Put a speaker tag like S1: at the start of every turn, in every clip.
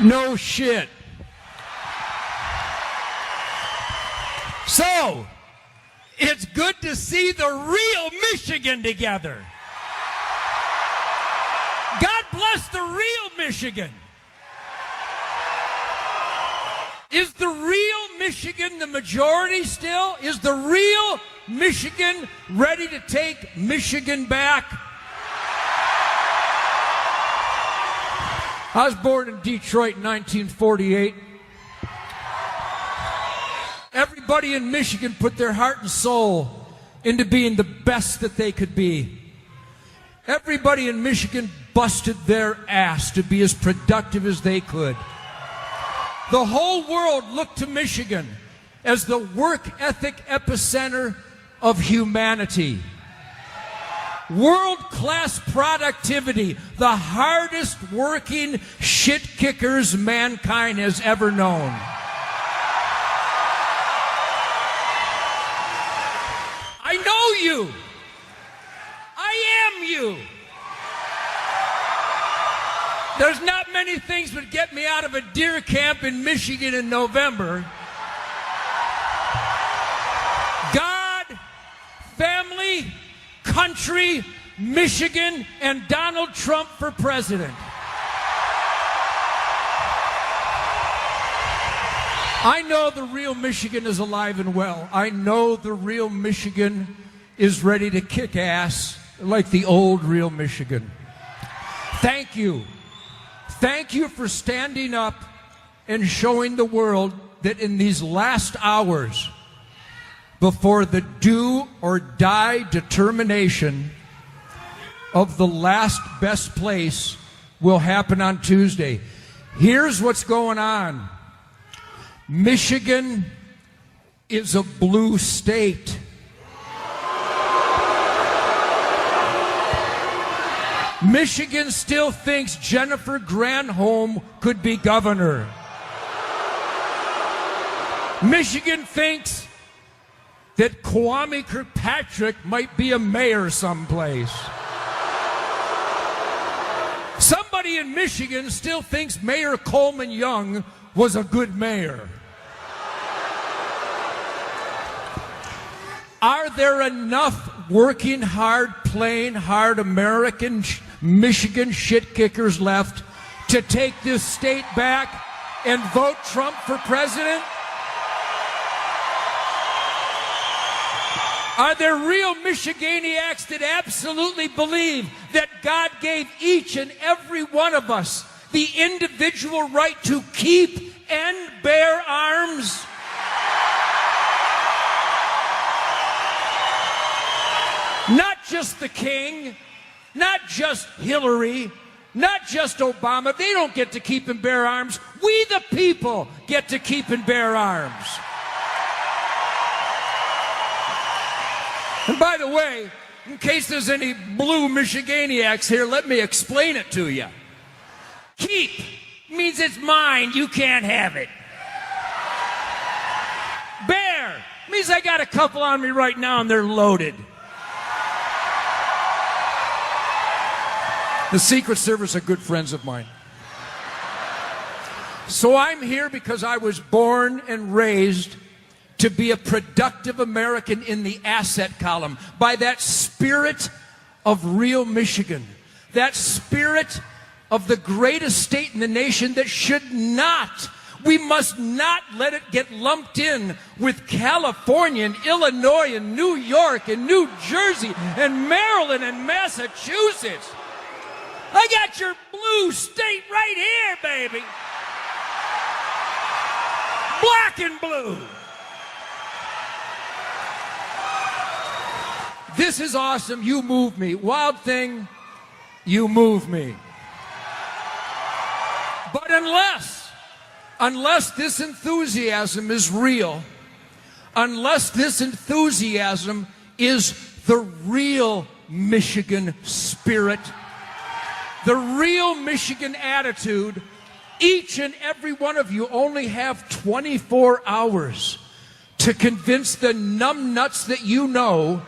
S1: No shit. So, it's good to see the real Michigan together. God bless the real Michigan. Is the real Michigan the majority still? Is the real Michigan ready to take Michigan back? I was born in Detroit in 1948. Everybody in Michigan put their heart and soul into being the best that they could be. Everybody in Michigan busted their ass to be as productive as they could. The whole world looked to Michigan as the work ethic epicenter of humanity. World-class productivity, the hardest working shit kickers mankind has ever known. I know you. I am you. There's not many things that get me out of a deer camp in Michigan in November. God, family, country, Michigan, and Donald Trump for president. I know the real Michigan is alive and well. I know the real Michigan is ready to kick ass like the old real Michigan. Thank you. Thank you for standing up and showing the world that in these last hours, before the do or die determination of the last best place will happen on Tuesday. Here's what's going on. Michigan is a blue state. Michigan still thinks Jennifer Granholm could be governor. Michigan thinks that Kwame Kirkpatrick might be a mayor someplace. Somebody in Michigan still thinks Mayor Coleman Young was a good mayor. Are there enough working hard, playing hard American Michigan shit kickers left to take this state back and vote Trump for president? Are there real Michiganiacs that absolutely believe that God gave each and every one of us the individual right to keep and bear arms? Not just the king, not just Hillary, not just Obama. They don't get to keep and bear arms. We, the people, get to keep and bear arms. And by the way, in case there's any blue Michiganiacs here, let me explain it to you. Keep means it's mine, you can't have it. Bear means I got a couple on me right now and they're loaded. The Secret Service are good friends of mine. So I'm here because I was born and raised to be a productive American in the asset column by that spirit of real Michigan, that spirit of the greatest state in the nation that should not, we must not let it get lumped in with California and Illinois and New York and New Jersey and Maryland and Massachusetts. I got your blue state right here, baby. Black and blue. This is awesome. You move me. Wild Thing, you move me. But unless this enthusiasm is real, unless this enthusiasm is the real Michigan spirit, the real Michigan attitude, each and every one of you only have 24 hours to convince the numbnuts that you know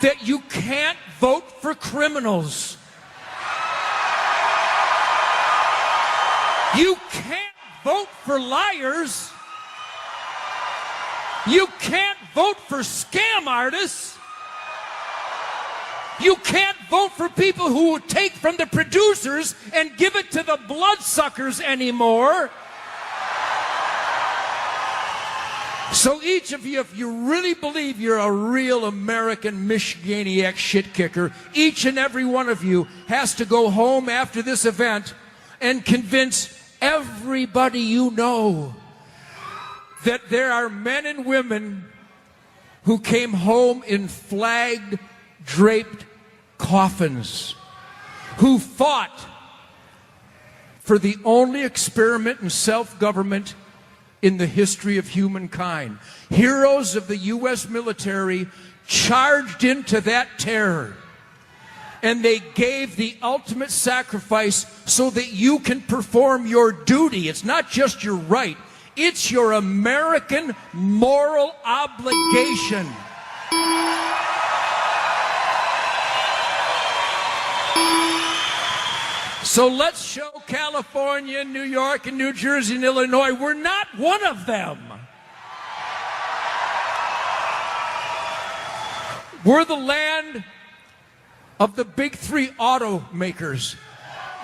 S1: that you can't vote for criminals. You can't vote for liars. You can't vote for scam artists. You can't vote for people who take from the producers and give it to the bloodsuckers anymore. So each of you, if you really believe you're a real American Michiganiac shit kicker, each and every one of you has to go home after this event and convince everybody you know that there are men and women who came home in flag-draped coffins, who fought for the only experiment in self-government in the history of humankind. Heroes of the U.S. military charged into that terror, and they gave the ultimate sacrifice so that you can perform your duty. It's not just your right, it's your American moral obligation. So let's show California, New York, and New Jersey, and Illinois we're not one of them. We're the land of the big three automakers,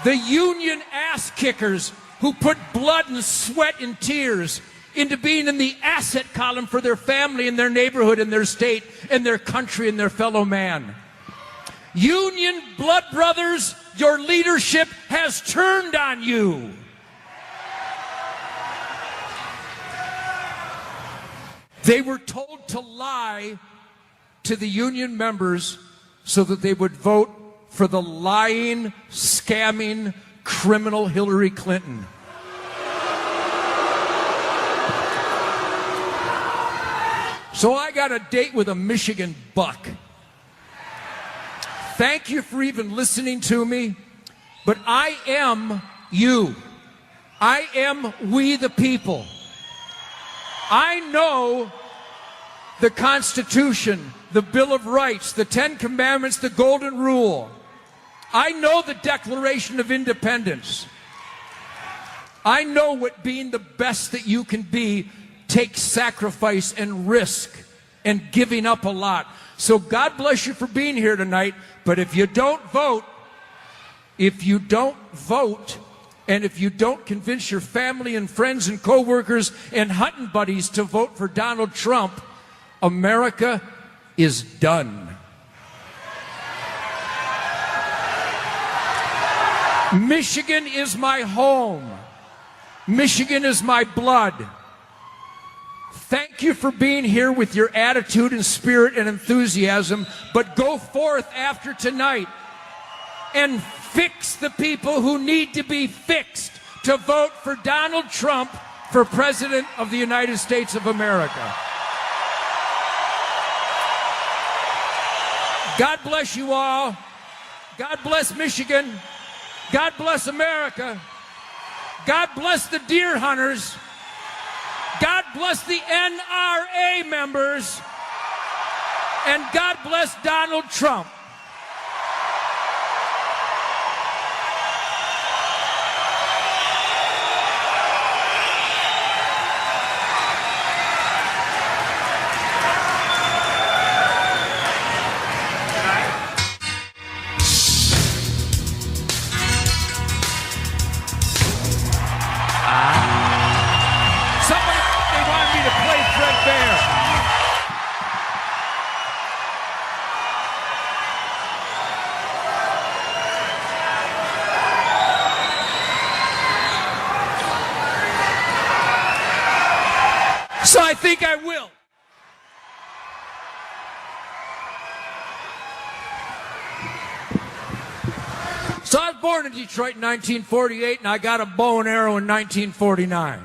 S1: the union ass kickers who put blood and sweat and tears into being in the asset column for their family and their neighborhood and their state and their country and their fellow man. Union blood brothers, your leadership has turned on you. They were told to lie to the union members so that they would vote for the lying, scamming, criminal Hillary Clinton. So I got a date with a Michigan buck. Thank you for even listening to me, but I am you. I am we the people. I know the Constitution, the Bill of Rights, the Ten Commandments, the Golden Rule. I know the Declaration of Independence. I know what being the best that you can be takes sacrifice and risk and giving up a lot. So God bless you for being here tonight. But if you don't vote, and if you don't convince your family and friends and coworkers and hunting buddies to vote for Donald Trump, America is done. Michigan is my home. Michigan is my blood. Thank you for being here with your attitude and spirit and enthusiasm, but go forth after tonight and fix the people who need to be fixed to vote for Donald Trump for President of the United States of America. God bless you all. God bless Michigan. God bless America. God bless the deer hunters. God bless the NRA members. And God bless Donald Trump. So I think I will. So I was born in Detroit in 1948, and I got a bow and arrow in 1949.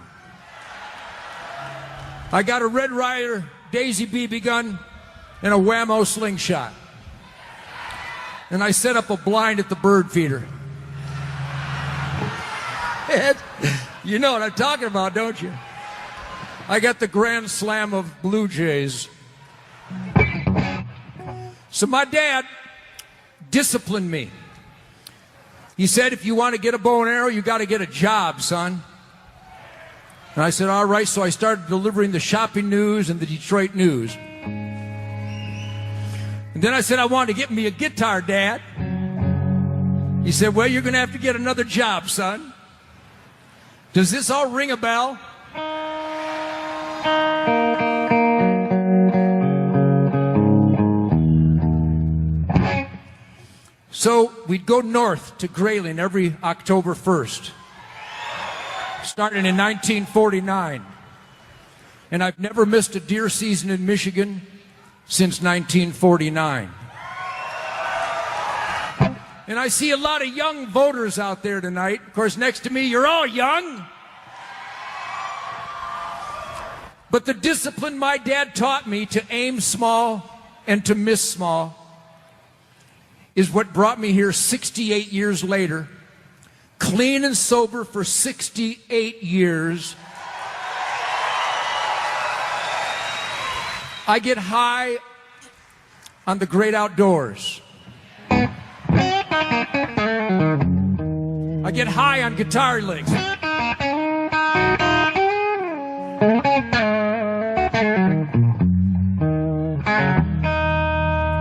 S1: I got a Red Ryder Daisy BB gun and a Whammo slingshot. And I set up a blind at the bird feeder. You know what I'm talking about, don't you? I got the Grand Slam of Blue Jays. So my dad disciplined me. He said, if you want to get a bow and arrow, you got to get a job, son. And I said, all right. So I started delivering the shopping news and the Detroit news. And then I said, I wanted to get me a guitar, Dad. He said, well, you're going to have to get another job, son. Does this all ring a bell? So we'd go north to Grayling every October 1st, starting in 1949. And I've never missed a deer season in Michigan since 1949. And I see a lot of young voters out there tonight. Of course, next to me, you're all young. But the discipline my dad taught me to aim small and to miss small is what brought me here 68 years later, clean and sober for 68 years. I get high on the great outdoors. I get high on guitar licks.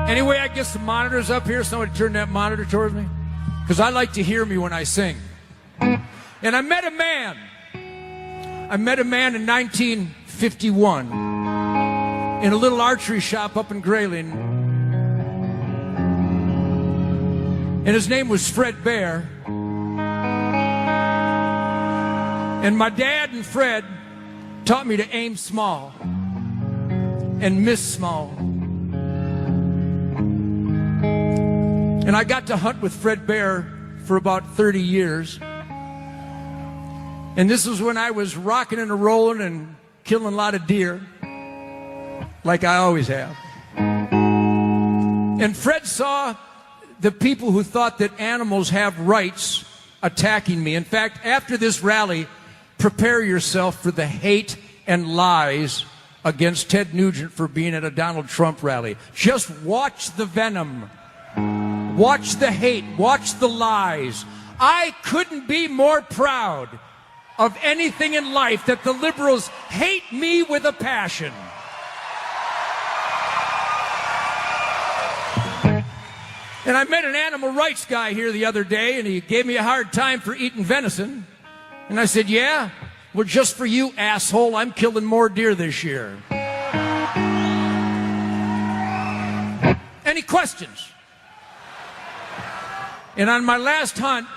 S1: Anyway, I get some monitors up here. Somebody turn that monitor towards me, because I like to hear me when I sing. And I met a man. I met a man in 1951 in a little archery shop up in Grayling. And his name was Fred Bear. And my dad and Fred taught me to aim small and miss small. And I got to hunt with Fred Bear for about 30 years. And this was when I was rocking and rolling and killing a lot of deer, like I always have. And Fred saw the people who thought that animals have rights attacking me. In fact, after this rally, prepare yourself for the hate and lies against Ted Nugent for being at a Donald Trump rally. Just watch the venom. Watch the hate. Watch the lies. I couldn't be more proud of anything in life that the liberals hate me with a passion. And I met an animal rights guy here the other day, and he gave me a hard time for eating venison. And I said, yeah, well, just for you, asshole, I'm killing more deer this year. Any questions? And on my last hunt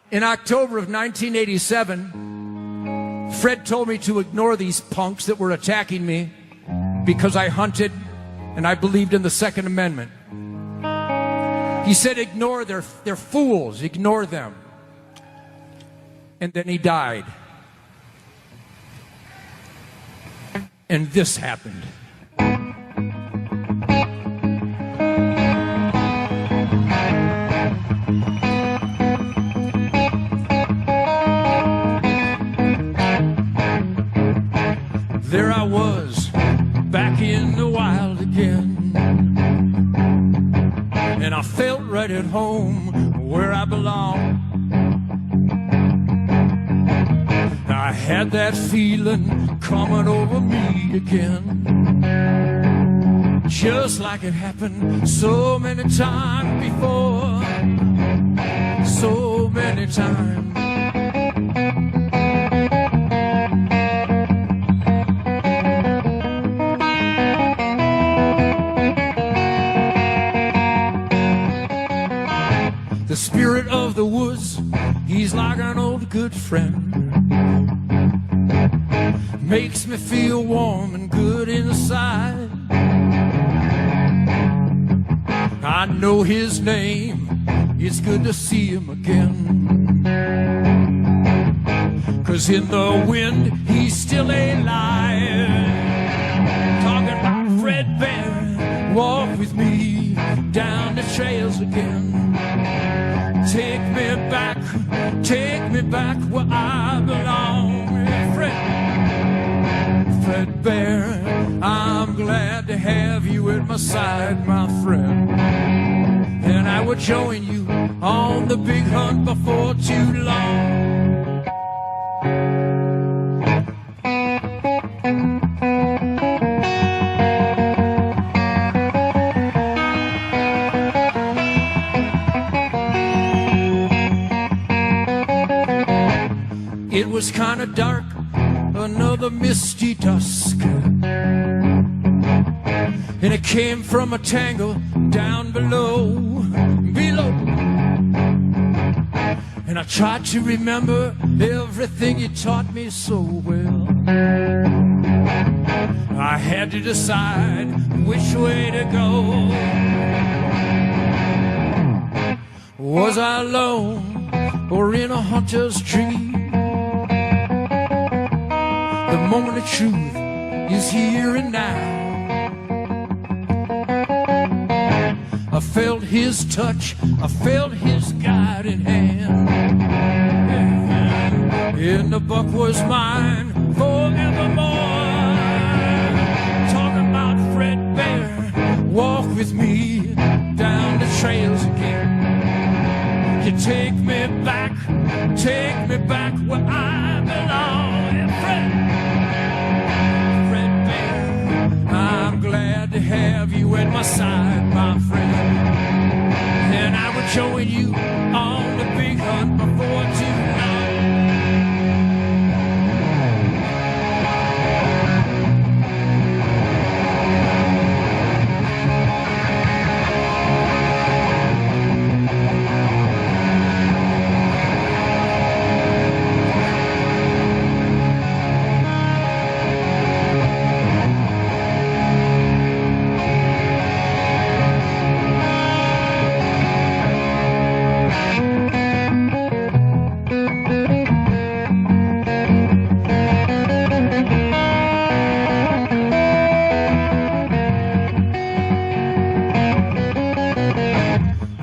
S1: in October of 1987, Fred told me to ignore these punks that were attacking me because I hunted and I believed in the Second Amendment. He said, ignore, they're fools, ignore them. And then he died. And this happened. There I was, back in the wild again, and I felt right at home where I belong. I had that feeling coming over me again, just like it happened so many times before, so many times. The spirit of the woods, he's like an old good friend. Makes me feel warm and good inside. I know his name, it's good to see him again. 'Cause in the wind, he's still alive. Talking about Fred Bear, walk with me down the trails again. Take me back where I belong. Fred Bear, I'm glad to have you at my side, my friend. And I will join you on the big hunt before too long. It was kind of dark, another misty dusk, and it came from a tangle down below. And I tried to remember everything you taught me so well. I had to decide which way to go. Was I alone or in a hunter's dream? The moment of truth is here and now. I felt his touch, I felt his guiding hand, and the buck was mine forevermore. Talking about Fred Bear, walk with me down the trails again. You take me back where I belong. I'm glad to have you at my side, my friend. And I will join you on the big hunt before too long.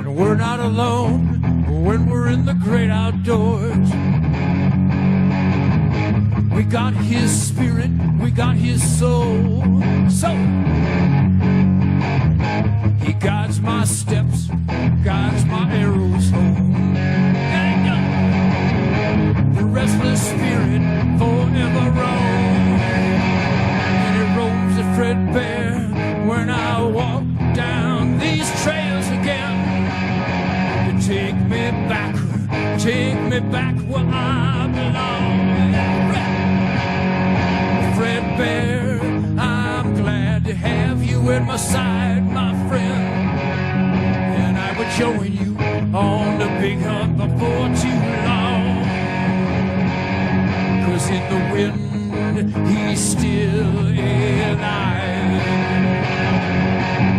S1: We're not alone when we're in the great outdoors. We got his spirit, we got his soul. So he guides my steps, guides my arrows home. The restless spirit forever roams, and it roams at Fred Bear when I walk down these trails again. Take me back where I belong. Fred Bear, I'm glad to have you at my side, my friend. And I will join you on the big hunt before too long. 'Cause in the wind, he's still alive.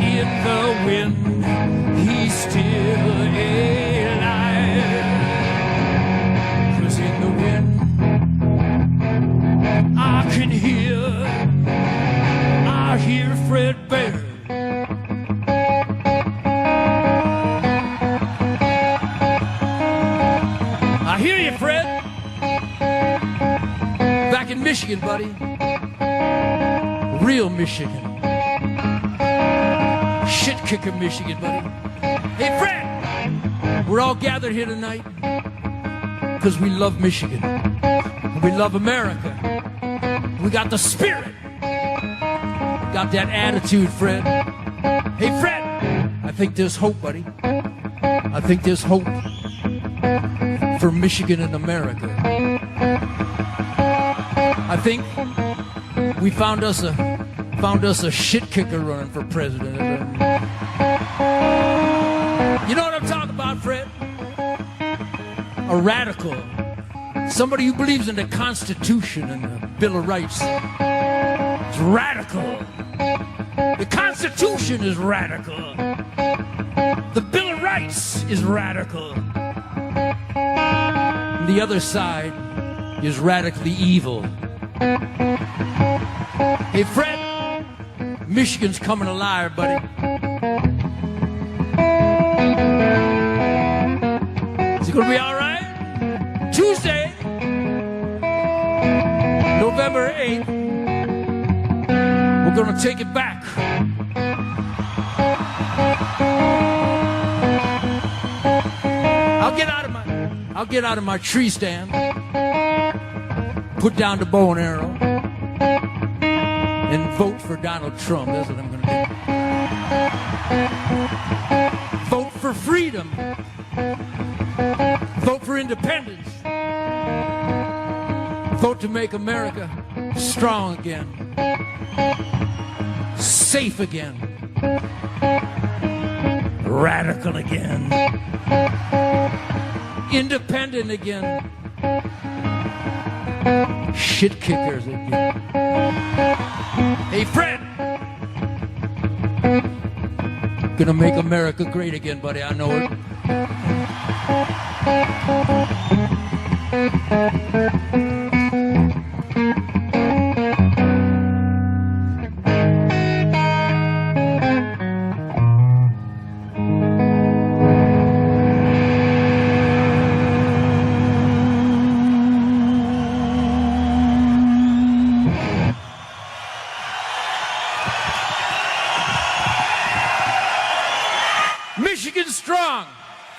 S1: In the wind, he's still alive. 'Cause in the wind, I can hear Fred Bear. I hear you, Fred. Back in Michigan, buddy. Real Michigan. Shit kicker Michigan, buddy. Hey, Fred! We're all gathered here tonight because we love Michigan. We love America. We got the spirit. Got that attitude, Fred. Hey, Fred! I think there's hope, buddy. I think there's hope for Michigan and America. I think we found us a shit kicker running for president. You know what I'm talking about, Fred? A radical. Somebody who believes in the Constitution and the Bill of Rights. It's radical. The Constitution is radical. The Bill of Rights is radical. And the other side is radically evil. Hey, Fred, Michigan's coming alive, buddy. Is it going to be all right? Tuesday, November 8th, we're going to take it back. I'll get out of my tree stand, put down the bow and arrow, and vote for Donald Trump. That's what I'm going to do. Vote for freedom. Vote for independence. Vote to make America strong again, safe again, radical again, independent again, shit kickers again. Hey, Fred, gonna make America great again, buddy. I know it. Michigan strong.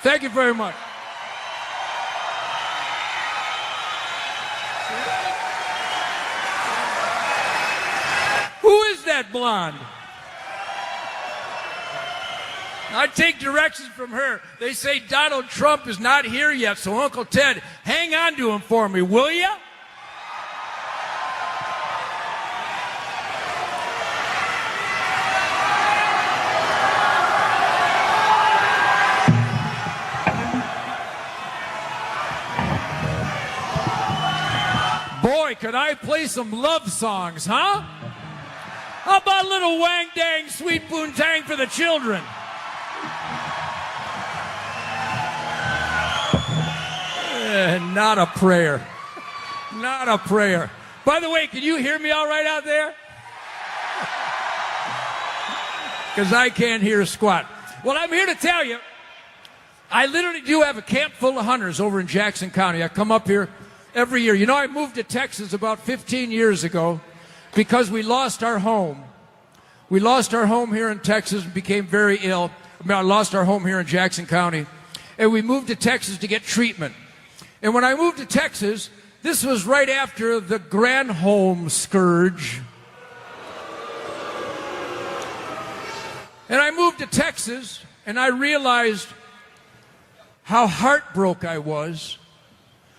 S1: Thank you very much. Who is that blonde? I take directions from her. They say Donald Trump is not here yet, so Uncle Ted, hang on to him for me, will ya? Boy, could I play some love songs, huh? How about a little wang dang sweet poontang for the children? Not a prayer. Not a prayer. By the way, can you hear me all right out there? Because I can't hear a squat. Well, I'm here to tell you, I literally do have a camp full of hunters over in Jackson County. I come up here every year. You know, I moved to Texas about 15 years ago because we lost our home. We lost our home here in Texas and became very ill. I lost our home here in Jackson County. And we moved to Texas to get treatment. And when I moved to Texas, this was right after the Granholm scourge. And I moved to Texas, and I realized how heartbroken I was,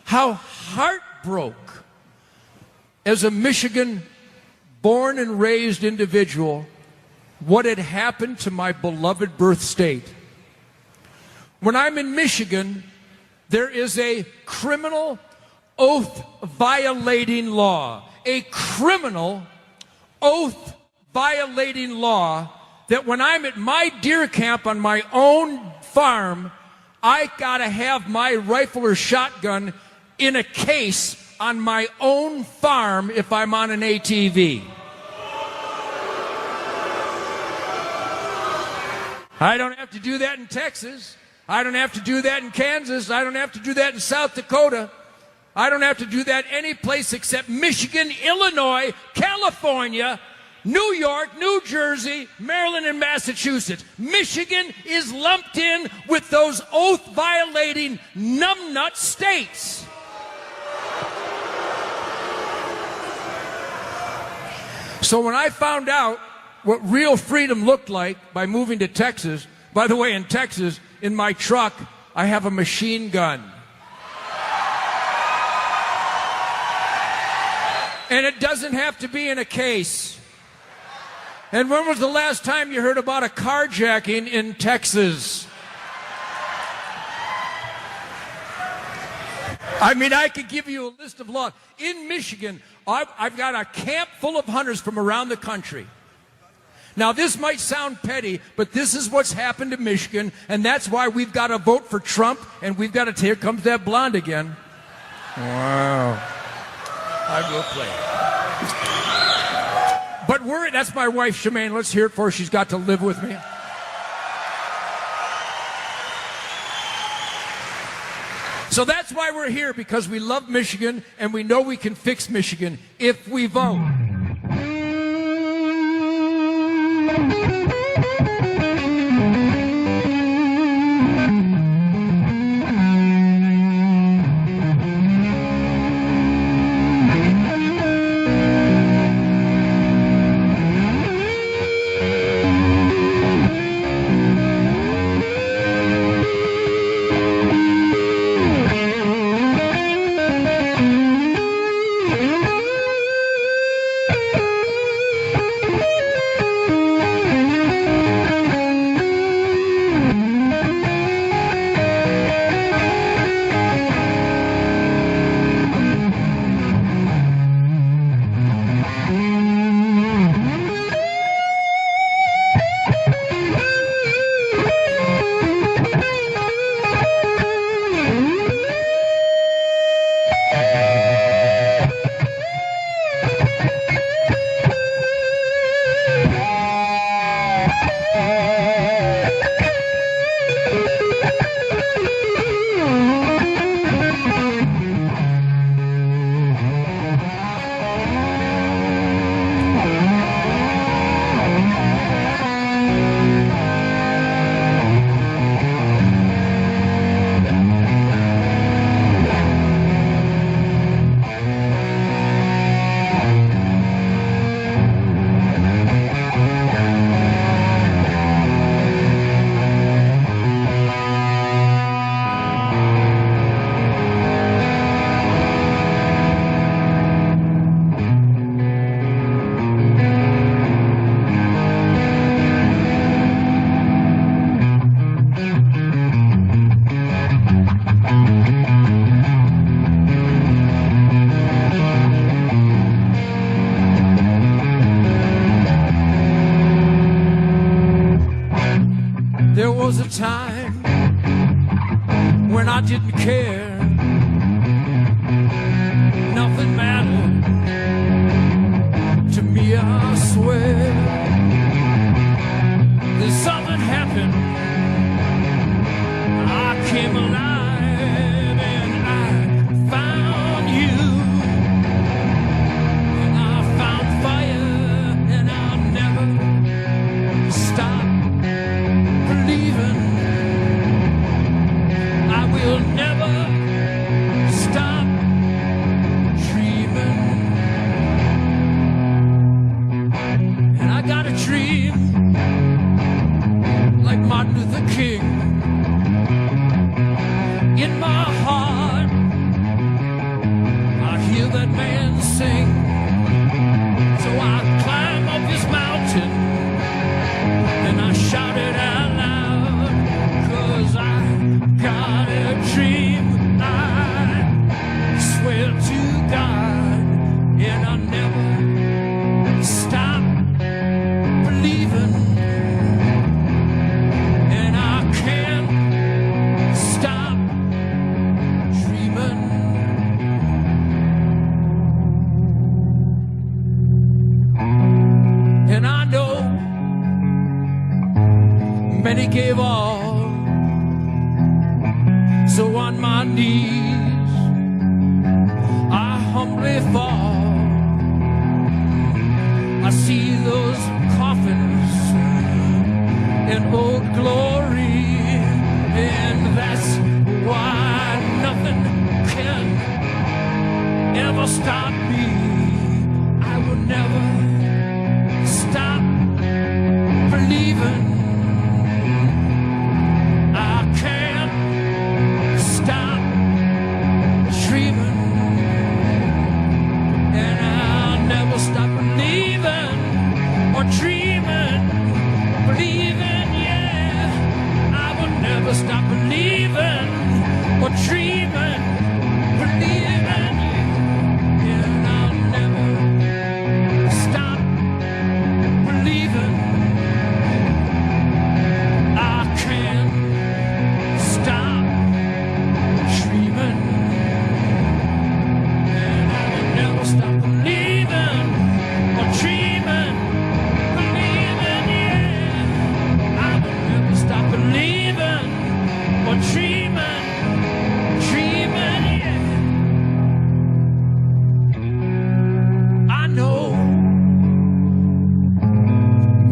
S1: how heartbroken as a Michigan born and raised individual, what had happened to my beloved birth state. When I'm in Michigan, there is a criminal oath-violating law, a criminal oath-violating law that when I'm at my deer camp on my own farm, I gotta have my rifle or shotgun in a case on my own farm if I'm on an ATV. I don't have to do that in Texas. I don't have to do that in Kansas. I don't have to do that in South Dakota. I don't have to do that any place except Michigan, Illinois, California, New York, New Jersey, Maryland, and Massachusetts. Michigan is lumped in with those oath-violating numbnut states. So when I found out what real freedom looked like by moving to Texas, by the way, in Texas, in my truck, I have a machine gun. And it doesn't have to be in a case. And when was the last time you heard about a carjacking in Texas? I mean, I could give you a list of laws. In Michigan, I've got a camp full of hunters from around the country. Now, this might sound petty, but this is what's happened to Michigan, and that's why we've got to vote for Trump, and we've got to, here comes that blonde again. Wow. I will play. But that's my wife, Shemaine. Let's hear it for her. She's got to live with me. So that's why we're here, because we love Michigan, and we know we can fix Michigan if we vote. There was a time when I didn't care. Nothing mattered to me, I swear. Then something happened. I came alive and I found you. And I found fire and I'll never stop believing. I will never stop dreaming. And I got a dream like Martin Luther King in my heart. I hear that man sing. So I climb up this mountain and I shout it out loud, 'cause I got a dream. I So on my knees I humbly fall. I see those coffins in old glory, and that's why nothing can ever stop me. I will never stop believing. I can't stop dreaming, and I'll never stop believing or dreaming, believing, yeah. I will never stop believing or dreaming, believing, yeah. And I'll never stop believing. I can't stop dreaming, and I will never stop believing or dreaming, believing, yeah. I will never stop believing or dreaming, dreaming, yeah. I know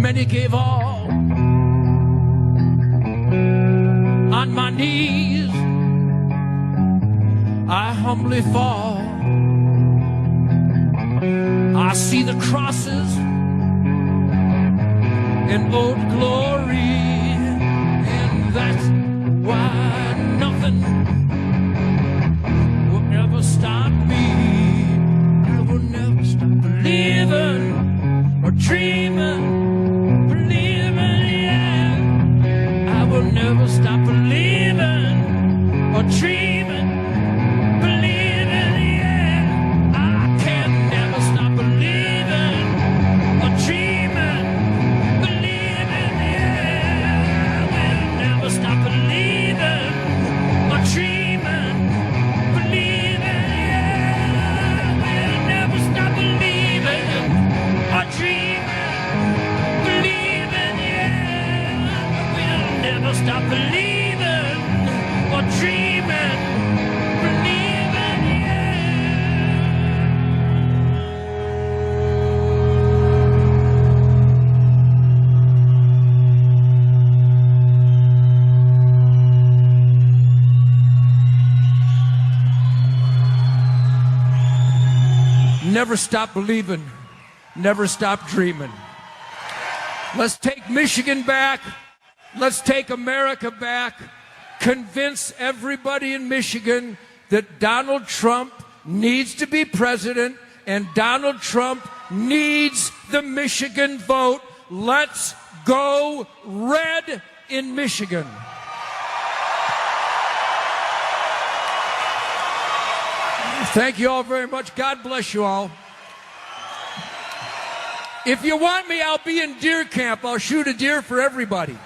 S1: many gave all. On my knees I humbly fall. I see the crosses in old glory, and that's why nothing will ever stop me. I will never stop believing or dreaming, believing, yeah. I will never stop believing or dreaming, believing, yeah. I can never stop believing or dreaming, believing, yeah. I will never stop believing or dreaming, believing, yeah. I will never stop believing or dreaming, believing, yeah. I will never stop believing or dreaming, believing, yeah. Never stop believing, never stop dreaming. Let's take Michigan back. Let's take America back. Convince everybody in Michigan that Donald Trump needs to be president, and Donald Trump needs the Michigan vote. Let's go red in Michigan. Thank you all very much. God bless you all. If you want me, I'll be in deer camp. I'll shoot a deer for everybody.